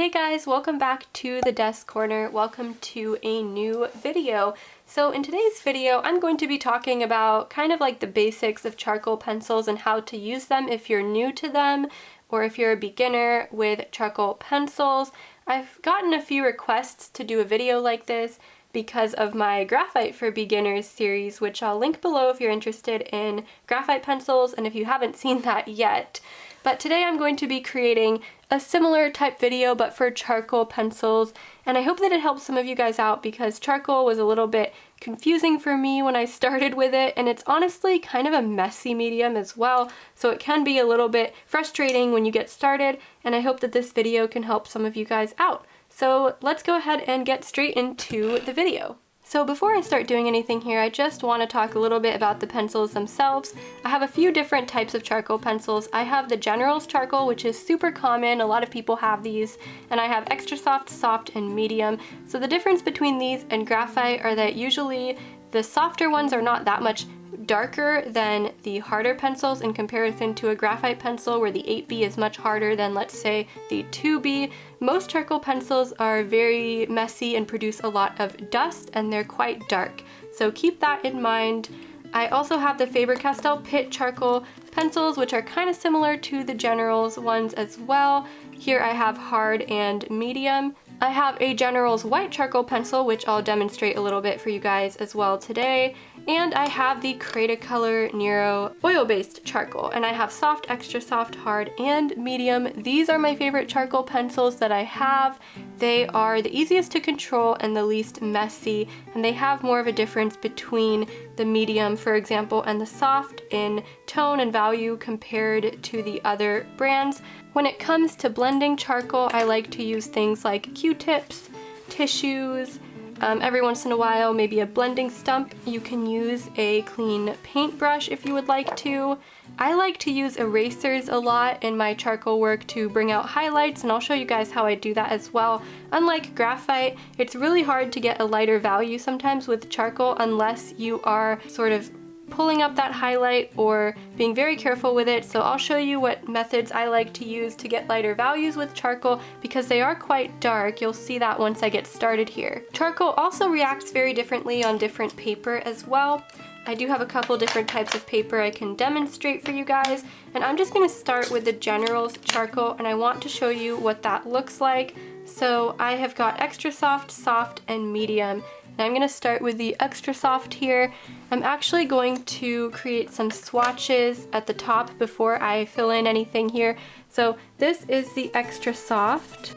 Hey guys, welcome back to the desk corner. Welcome to a new video. So in today's video, I'm going to be talking about kind of like the basics of charcoal pencils and how to use them if you're new to them or if you're a beginner with charcoal pencils. I've gotten a few requests to do a video like this because of my Graphite for Beginners series, which I'll link below if you're interested in graphite pencils and if you haven't seen that yet. But today I'm going to be creating a similar type video but for charcoal pencils, and I hope that it helps some of you guys out because charcoal was a little bit confusing for me when I started with it, and it's honestly kind of a messy medium as well, so it can be a little bit frustrating when you get started, and I hope that this video can help some of you guys out. So let's go ahead and get straight into the video. So before I start doing anything here, I just want to talk a little bit about the pencils themselves. I have a few different types of charcoal pencils. I have the General's charcoal, which is super common. A lot of people have these. And I have extra soft, soft, and medium. So the difference between these and graphite are that usually the softer ones are not that much darker than the harder pencils in comparison to a graphite pencil where the 8B is much harder than, let's say, the 2B. Most charcoal pencils are very messy and produce a lot of dust, and they're quite dark. So keep that in mind. I also have the Faber-Castell Pitt charcoal pencils, which are kind of similar to the General's ones as well. Here I have hard and medium. I have a General's white charcoal pencil, which I'll demonstrate a little bit for you guys as well today. And I have the Cretacolor Nero oil-based charcoal, and I have soft, extra soft, hard, and medium. These are my favorite charcoal pencils that I have. They are the easiest to control and the least messy, and they have more of a difference between the medium, for example, and the soft in tone and value compared to the other brands. When it comes to blending charcoal, I like to use things like Q-tips, tissues, every once in a while, maybe a blending stump. You can use a clean paintbrush if you would like to. I like to use erasers a lot in my charcoal work to bring out highlights, and I'll show you guys how I do that as well. Unlike graphite, it's really hard to get a lighter value sometimes with charcoal unless you are sort of pulling up that highlight or being very careful with it. So I'll show you what methods I like to use to get lighter values with charcoal because they are quite dark. You'll see that once I get started here. Charcoal also reacts very differently on different paper as well. I do have a couple different types of paper I can demonstrate for you guys, and I'm just going to start with the General's charcoal, and I want to show you what that looks like. So I have got extra soft, soft, and medium. And I'm going to start with the extra soft here. I'm actually going to create some swatches at the top before I fill in anything here. So this is the extra soft.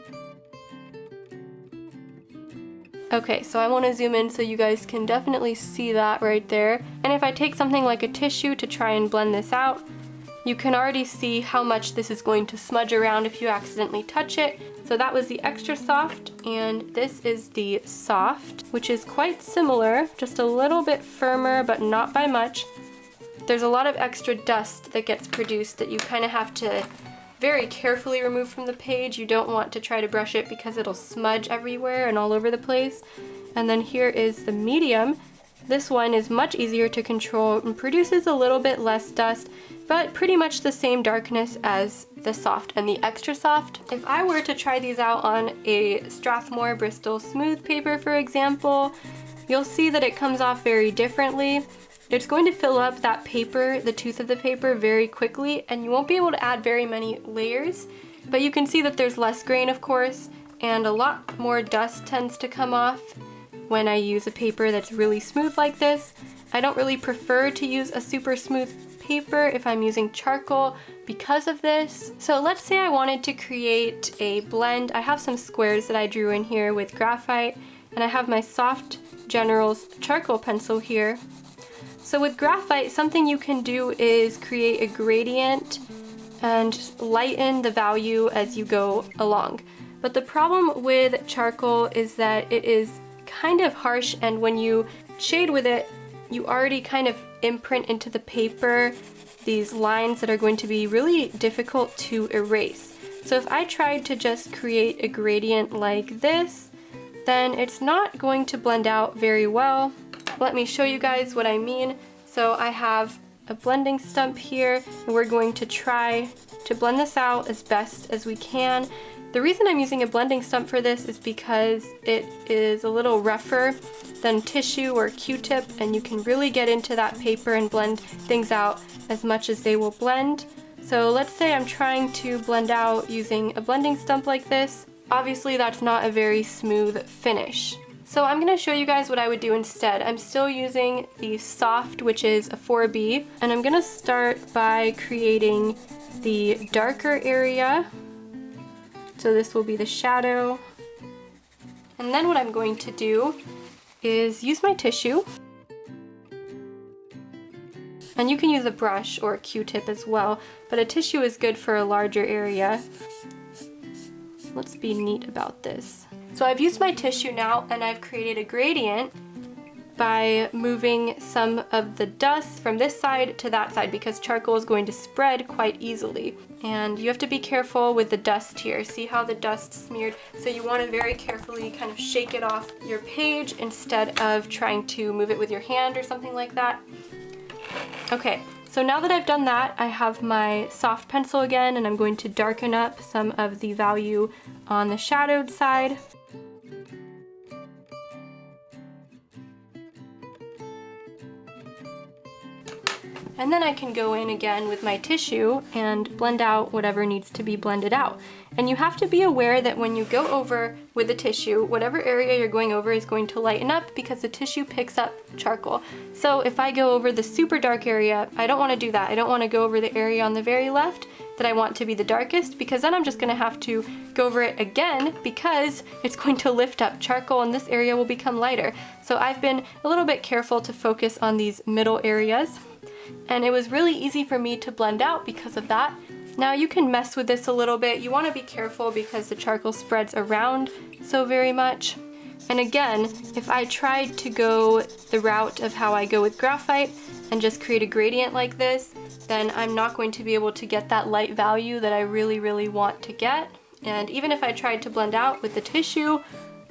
Okay, so I want to zoom in so you guys can definitely see that right there. And if I take something like a tissue to try and blend this out, you can already see how much this is going to smudge around if you accidentally touch it. So that was the extra soft, and this is the soft, which is quite similar, just a little bit firmer, but not by much. There's a lot of extra dust that gets produced that you kind of have to very carefully remove from the page. You don't want to try to brush it because it'll smudge everywhere and all over the place. And then here is the medium. This one is much easier to control and produces a little bit less dust, but pretty much the same darkness as the soft and the extra soft. If I were to try these out on a Strathmore Bristol smooth paper, for example, you'll see that it comes off very differently. It's going to fill up that paper, the tooth of the paper, very quickly, and you won't be able to add very many layers, but you can see that there's less grain, of course, and a lot more dust tends to come off when I use a paper that's really smooth like this. I don't really prefer to use a super smooth paper if I'm using charcoal because of this. So let's say I wanted to create a blend. I have some squares that I drew in here with graphite, and I have my soft General's charcoal pencil here. So with graphite, something you can do is create a gradient and lighten the value as you go along. But the problem with charcoal is that it is kind of harsh, and when you shade with it, you already kind of imprint into the paper these lines that are going to be really difficult to erase. So if I tried to just create a gradient like this, then it's not going to blend out very well. Let me show you guys what I mean. So I have a blending stump here, and we're going to try to blend this out as best as we can. The reason I'm using a blending stump for this is because it is a little rougher than tissue or Q-tip, and you can really get into that paper and blend things out as much as they will blend. So let's say I'm trying to blend out using a blending stump like this. Obviously that's not a very smooth finish. So I'm going to show you guys what I would do instead. I'm still using the soft, which is a 4B, and I'm going to start by creating the darker area. So this will be the shadow. And then what I'm going to do is use my tissue. And you can use a brush or a Q-tip as well, but a tissue is good for a larger area. Let's be neat about this. So I've used my tissue now, and I've created a gradient by moving some of the dust from this side to that side, because charcoal is going to spread quite easily. And you have to be careful with the dust here. See how the dust smeared? So you want to very carefully kind of shake it off your page instead of trying to move it with your hand or something like that. Okay, so now that I've done that, I have my soft pencil again, and I'm going to darken up some of the value on the shadowed side. And then I can go in again with my tissue and blend out whatever needs to be blended out. And you have to be aware that when you go over with the tissue, whatever area you're going over is going to lighten up, because the tissue picks up charcoal. So if I go over the super dark area, I don't want to do that. I don't want to go over the area on the very left that I want to be the darkest, because then I'm just going to have to go over it again, because it's going to lift up charcoal and this area will become lighter. So I've been a little bit careful to focus on these middle areas. And it was really easy for me to blend out because of that. Now you can mess with this a little bit. You want to be careful because the charcoal spreads around so very much. And again, if I tried to go the route of how I go with graphite and just create a gradient like this, then I'm not going to be able to get that light value that I really want to get. And even if I tried to blend out with the tissue,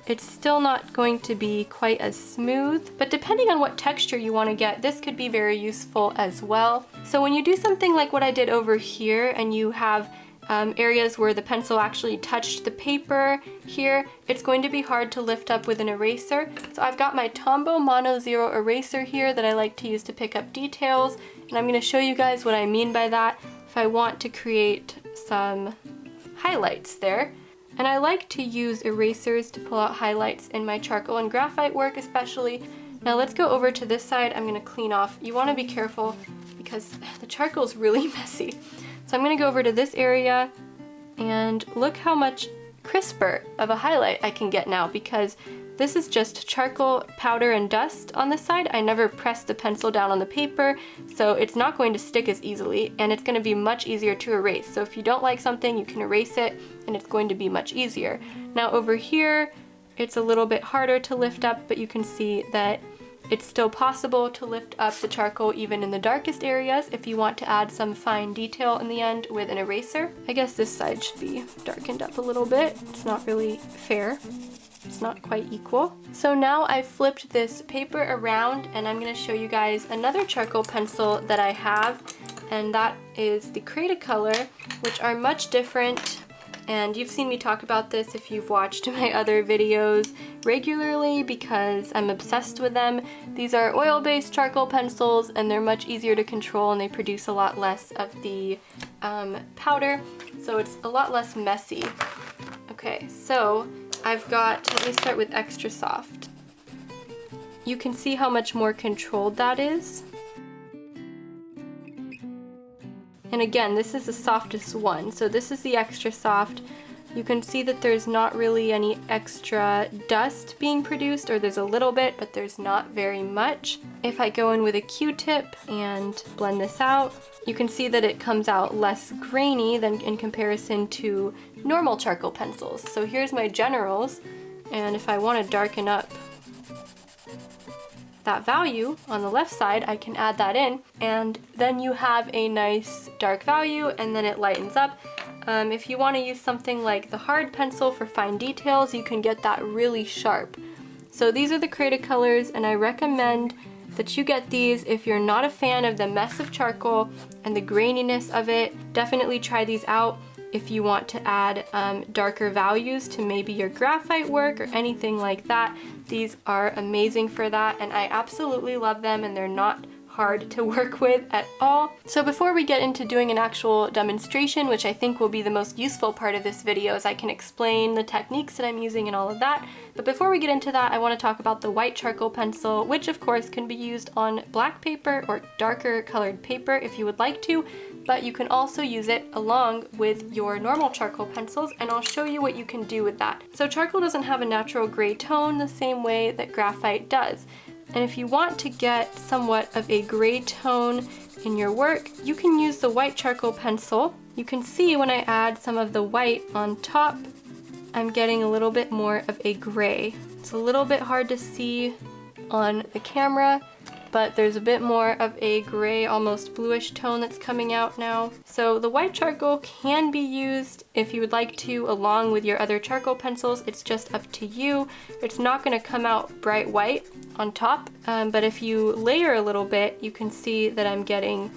it's still not going to be quite as smooth, but depending on what texture you want to get, this could be very useful as well. So when you do something like what I did over here, and you have areas where the pencil actually touched the paper here, it's going to be hard to lift up with an eraser. So I've got my Tombow Mono Zero eraser here that I like to use to pick up details, and I'm going to show you guys what I mean by that if I want to create some highlights there. And I like to use erasers to pull out highlights in my charcoal and graphite work especially. Now let's go over to this side. I'm going to clean off. You want to be careful because the charcoal is really messy. So I'm going to go over to this area, and look how much crisper of a highlight I can get now, because this is just charcoal powder and dust on this side. I never pressed the pencil down on the paper, so it's not going to stick as easily, and it's going to be much easier to erase. So if you don't like something, you can erase it, and it's going to be much easier. Now over here, it's a little bit harder to lift up, but you can see that it's still possible to lift up the charcoal even in the darkest areas if you want to add some fine detail in the end with an eraser. I guess this side should be darkened up a little bit. It's not really fair. It's not quite equal. So now I've flipped this paper around, and I'm going to show you guys another charcoal pencil that I have, and that is the Cretacolor, which are much different. And you've seen me talk about this if you've watched my other videos regularly, because I'm obsessed with them. These are oil-based charcoal pencils, and they're much easier to control, and they produce a lot less of the powder, so it's a lot less messy. Okay, so I've got, let me start with extra soft. You can see how much more controlled that is. And again, this is the softest one, so this is the extra soft. You can see that there's not really any extra dust being produced, or there's a little bit, but there's not very much. If I go in with a Q-tip and blend this out, you can see that it comes out less grainy than in comparison to normal charcoal pencils. So here's my generals, and if I want to darken up that value on the left side, I can add that in, and then you have a nice dark value, and then it lightens up. If you want to use something like the hard pencil for fine details, you can get that really sharp. So these are the Cretacolors, and I recommend that you get these if you're not a fan of the mess of charcoal and the graininess of it. Definitely try these out. if you want to add darker values to maybe your graphite work or anything like that. These are amazing for that, and I absolutely love them, and they're not hard to work with at all. So before we get into doing an actual demonstration, which I think will be the most useful part of this video, as I can explain the techniques that I'm using and all of that. But before we get into that, I want to talk about the white charcoal pencil, which of course can be used on black paper or darker colored paper if you would like to, but you can also use it along with your normal charcoal pencils, and I'll show you what you can do with that. So charcoal doesn't have a natural gray tone the same way that graphite does. And if you want to get somewhat of a gray tone in your work, you can use the white charcoal pencil. You can see when I add some of the white on top, I'm getting a little bit more of a gray. It's a little bit hard to see on the camera, but there's a bit more of a gray, almost bluish tone that's coming out now. So the white charcoal can be used if you would like to along with your other charcoal pencils. It's just up to you. It's not going to come out bright white on top, but if you layer a little bit, you can see that I'm getting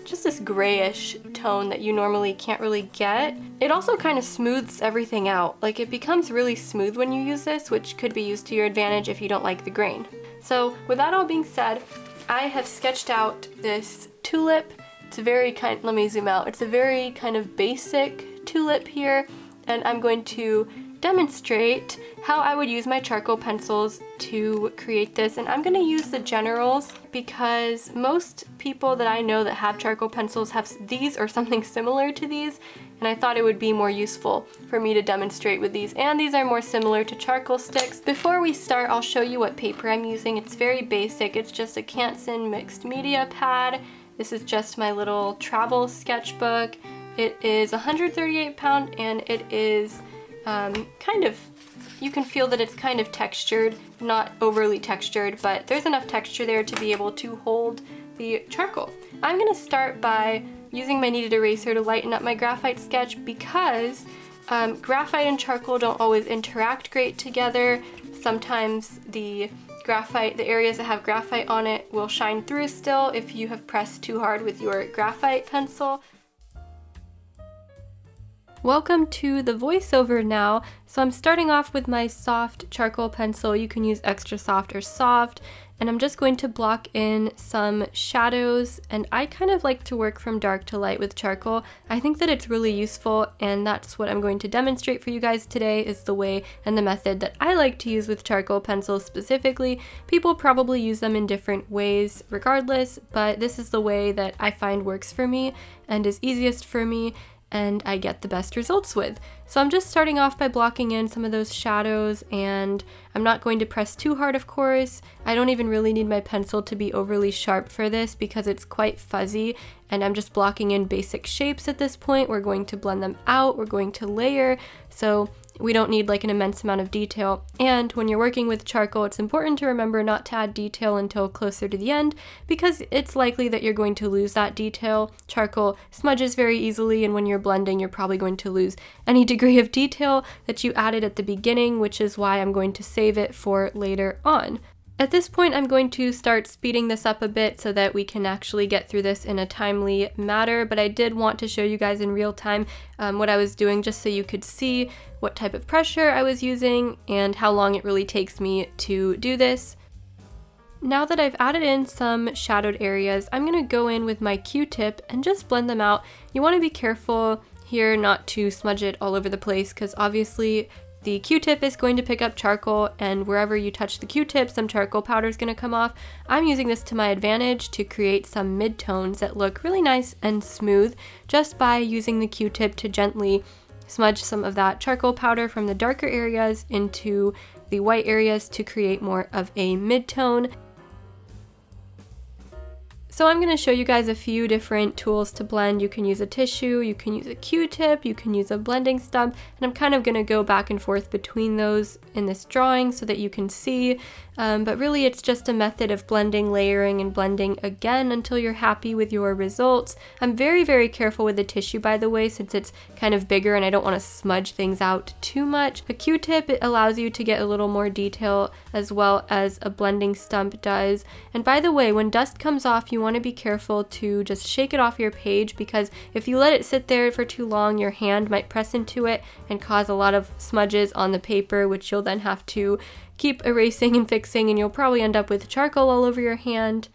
just this grayish tone that you normally can't really get. It also kind of smooths everything out. Like, it becomes really smooth when you use this, which could be used to your advantage if you don't like the grain. So with that all being said, I have sketched out this tulip. It's a very kind, let me zoom out. It's a very kind of basic tulip here, and I'm going to demonstrate how I would use my charcoal pencils to create this. And I'm going to use the generals because most people that I know that have charcoal pencils have these or something similar to these, and I thought it would be more useful for me to demonstrate with these, and these are more similar to charcoal sticks. Before we start, I'll show you what paper I'm using. It's very basic. It's just a Canson mixed media pad. This is just my little travel sketchbook. It is 138 pound, and it is kind of, you can feel that it's kind of textured, not overly textured, but there's enough texture there to be able to hold the charcoal. I'm going to start by using my kneaded eraser to lighten up my graphite sketch because graphite and charcoal don't always interact great together. Sometimes the graphite, the areas that have graphite on it, will shine through still if you have pressed too hard with your graphite pencil. Welcome to the voiceover now. So I'm starting off with my soft charcoal pencil. You can use extra soft or soft, and I'm just going to block in some shadows, and I kind of like to work from dark to light with charcoal. I think that it's really useful, and that's what I'm going to demonstrate for you guys today, is the way and the method that I like to use with charcoal pencils specifically. People probably use them in different ways regardless, but this is the way that I find works for me and is easiest for me, and I get the best results with. So I'm just starting off by blocking in some of those shadows, and I'm not going to press too hard, of course. I don't even really need my pencil to be overly sharp for this because it's quite fuzzy, and I'm just blocking in basic shapes at this point. We're going to blend them out, we're going to layer, so we don't need like an immense amount of detail. And when you're working with charcoal, it's important to remember not to add detail until closer to the end because it's likely that you're going to lose that detail. Charcoal smudges very easily, and when you're blending, you're probably going to lose any degree of detail that you added at the beginning, which is why I'm going to save it for later on. At this point, I'm going to start speeding this up a bit so that we can actually get through this in a timely manner, but I did want to show you guys in real time what I was doing just so you could see what type of pressure I was using and how long it really takes me to do this. Now that I've added in some shadowed areas, I'm going to go in with my Q-tip and just blend them out. You want to be careful here not to smudge it all over the place because obviously the Q-tip is going to pick up charcoal, and wherever you touch the Q-tip, some charcoal powder is going to come off. I'm using this to my advantage to create some mid-tones that look really nice and smooth just by using the Q-tip to gently smudge some of that charcoal powder from the darker areas into the white areas to create more of a mid-tone. So I'm going to show you guys a few different tools to blend. You can use a tissue, you can use a Q-tip, you can use a blending stump, and I'm kind of going to go back and forth between those in this drawing so that you can see. But really it's just a method of blending, layering, and blending again until you're happy with your results. I'm very, very careful with the tissue, by the way, since it's kind of bigger and I don't want to smudge things out too much. A Q-tip, it allows you to get a little more detail as well as a blending stump does. And by the way, when dust comes off, you want want to be careful to just shake it off your page, because if you let it sit there for too long, your hand might press into it and cause a lot of smudges on the paper, which you'll then have to keep erasing and fixing, and you'll probably end up with charcoal all over your hand.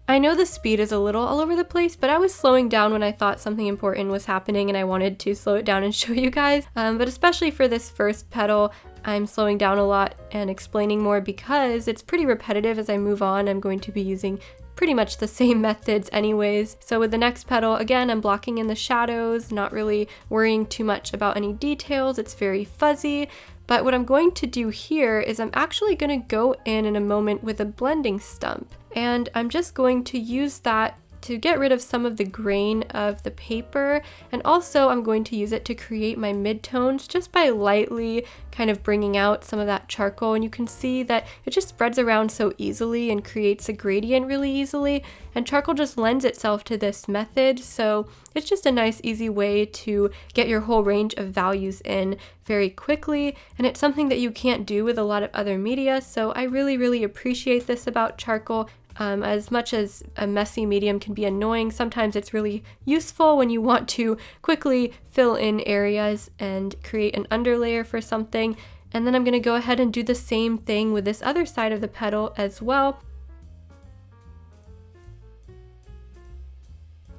I know the speed is a little all over the place, but I was slowing down when I thought something important was happening and I wanted to slow it down and show you guys. But especially for this first petal, I'm slowing down a lot and explaining more because it's pretty repetitive. As I move on, I'm going to be using pretty much the same methods anyways. So with the next petal, again, I'm blocking in the shadows, not really worrying too much about any details. It's very fuzzy. But what I'm going to do here is I'm actually going to go in a moment with a blending stump. And I'm just going to use that to get rid of some of the grain of the paper, and also I'm going to use it to create my midtones just by lightly kind of bringing out some of that charcoal. And you can see that it just spreads around so easily and creates a gradient really easily, and charcoal just lends itself to this method, so it's just a nice easy way to get your whole range of values in very quickly, and it's something that you can't do with a lot of other media, so I really appreciate this about charcoal. As much as a messy medium can be annoying, sometimes it's really useful when you want to quickly fill in areas and create an underlayer for something. And then I'm going to go ahead and do the same thing with this other side of the petal as well.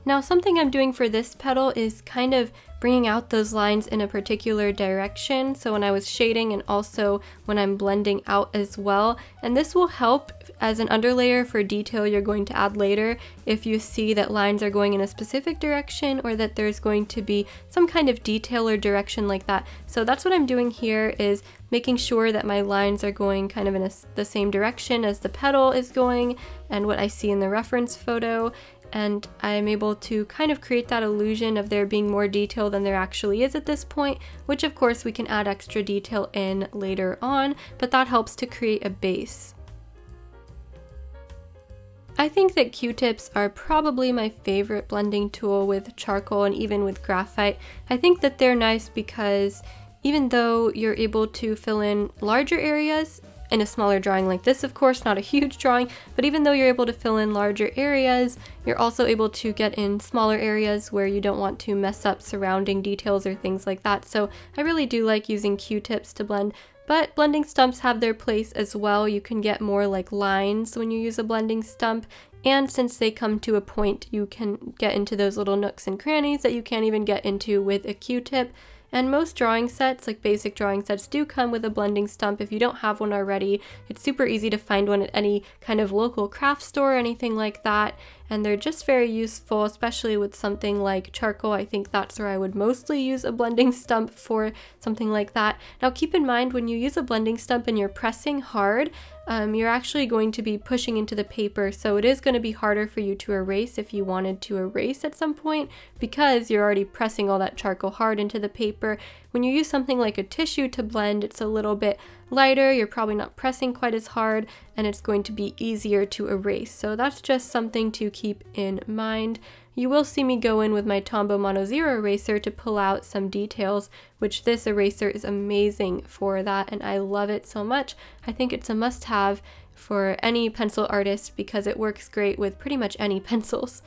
Now, something I'm doing for this petal is kind of bringing out those lines in a particular direction. So when I was shading and also when I'm blending out as well. And this will help as an underlayer for detail you're going to add later if you see that lines are going in a specific direction or that there's going to be some kind of detail or direction like that. So that's what I'm doing here, is making sure that my lines are going kind of in the same direction as the petal is going and what I see in the reference photo. And I'm able to kind of create that illusion of there being more detail than there actually is at this point, which of course we can add extra detail in later on, but that helps to create a base. I think that Q-tips are probably my favorite blending tool with charcoal and even with graphite. I think that they're nice because even though you're able to fill in larger areas, in a smaller drawing like this, of course, not a huge drawing, but even though you're able to fill in larger areas, you're also able to get in smaller areas where you don't want to mess up surrounding details or things like that. So I really do like using Q-tips to blend, but blending stumps have their place as well. You can get more like lines when you use a blending stump, and since they come to a point, you can get into those little nooks and crannies that you can't even get into with a Q-tip. And most drawing sets, like basic drawing sets, do come with a blending stump. If you don't have one already, it's super easy to find one at any kind of local craft store or anything like that. And they're just very useful, especially with something like charcoal. I think that's where I would mostly use a blending stump for something like that. Now keep in mind, when you use a blending stump and you're pressing hard, you're actually going to be pushing into the paper, so it is going to be harder for you to erase if you wanted to erase at some point, because you're already pressing all that charcoal hard into the paper. When you use something like a tissue to blend, it's a little bit lighter, you're probably not pressing quite as hard, and it's going to be easier to erase. So that's just something to keep in mind. You will see me go in with my Tombow Mono Zero eraser to pull out some details, which this eraser is amazing for that, and I love it so much. I think it's a must-have for any pencil artist because it works great with pretty much any pencils.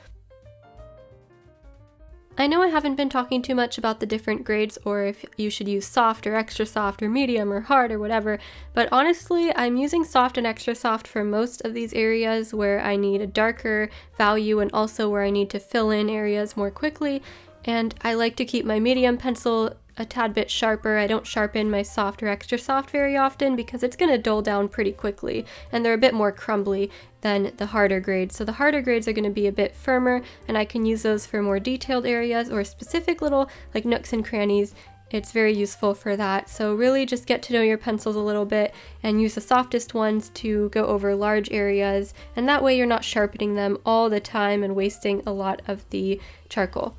I know I haven't been talking too much about the different grades or if you should use soft or extra soft or medium or hard or whatever, but honestly, I'm using soft and extra soft for most of these areas where I need a darker value and also where I need to fill in areas more quickly, and I like to keep my medium pencil a tad bit sharper. I don't sharpen my soft or extra soft very often because it's going to dull down pretty quickly, and they're a bit more crumbly than the harder grades. So the harder grades are going to be a bit firmer, and I can use those for more detailed areas or specific little like nooks and crannies. It's very useful for that. So really just get to know your pencils a little bit and use the softest ones to go over large areas, and that way you're not sharpening them all the time and wasting a lot of the charcoal.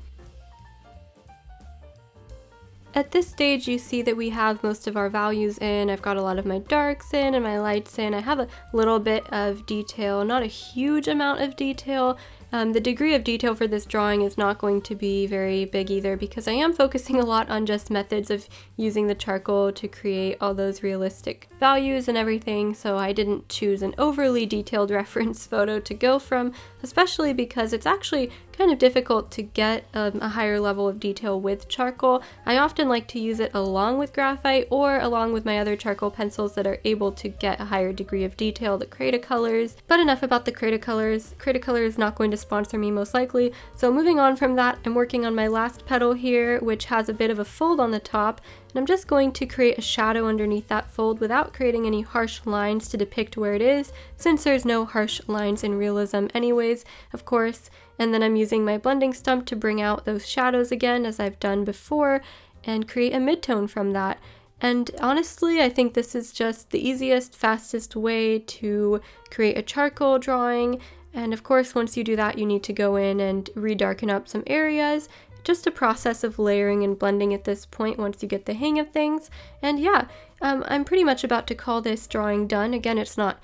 At this stage, you see that we have most of our values in. I've got a lot of my darks in and my lights in. I have a little bit of detail, not a huge amount of detail, The degree of detail for this drawing is not going to be very big either, because I am focusing a lot on just methods of using the charcoal to create all those realistic values and everything, so I didn't choose an overly detailed reference photo to go from, especially because it's actually kind of difficult to get a higher level of detail with charcoal. I often like to use it along with graphite or along with my other charcoal pencils that are able to get a higher degree of detail, the Cretacolors. But enough about the Cretacolors. Cretacolor is not going to sponsor me most likely, so moving on from that, I'm working on my last petal here, which has a bit of a fold on the top, and I'm just going to create a shadow underneath that fold without creating any harsh lines to depict where it is, since there's no harsh lines in realism anyways, of course. And then I'm using my blending stump to bring out those shadows again, as I've done before, and create a midtone from that. And honestly, I think this is just the easiest, fastest way to create a charcoal drawing. And of course, once you do that, you need to go in and redarken up some areas. Just a process of layering and blending at this point once you get the hang of things. And yeah, I'm pretty much about to call this drawing done. Again, it's not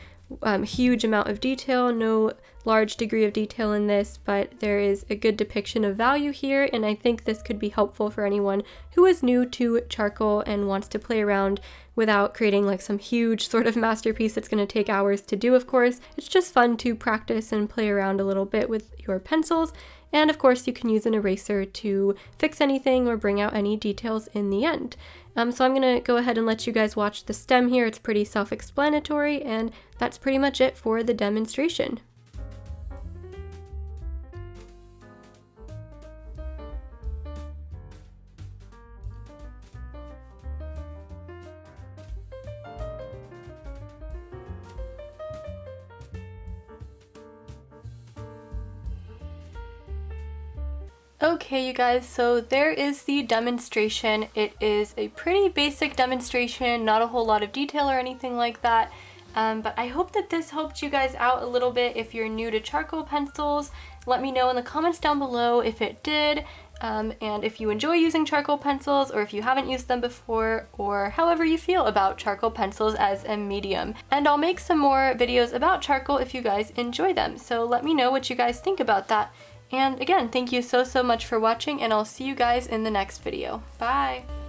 huge amount of detail, no large degree of detail in this, but there is a good depiction of value here, and I think this could be helpful for anyone who is new to charcoal and wants to play around without creating like some huge sort of masterpiece that's going to take hours to do, of course. It's just fun to practice and play around a little bit with your pencils, and of course you can use an eraser to fix anything or bring out any details in the end. So I'm going to go ahead and let you guys watch the stem here. It's pretty self-explanatory, and that's pretty much it for the demonstration. Okay, you guys, so there is the demonstration. It is a pretty basic demonstration, not a whole lot of detail or anything like that, but I hope that this helped you guys out a little bit. If you're new to charcoal pencils, let me know in the comments down below if it did, and if you enjoy using charcoal pencils, or if you haven't used them before, or however you feel about charcoal pencils as a medium. And I'll make some more videos about charcoal if you guys enjoy them, so let me know what you guys think about that. And again, thank you so much for watching, and I'll see you guys in the next video. Bye!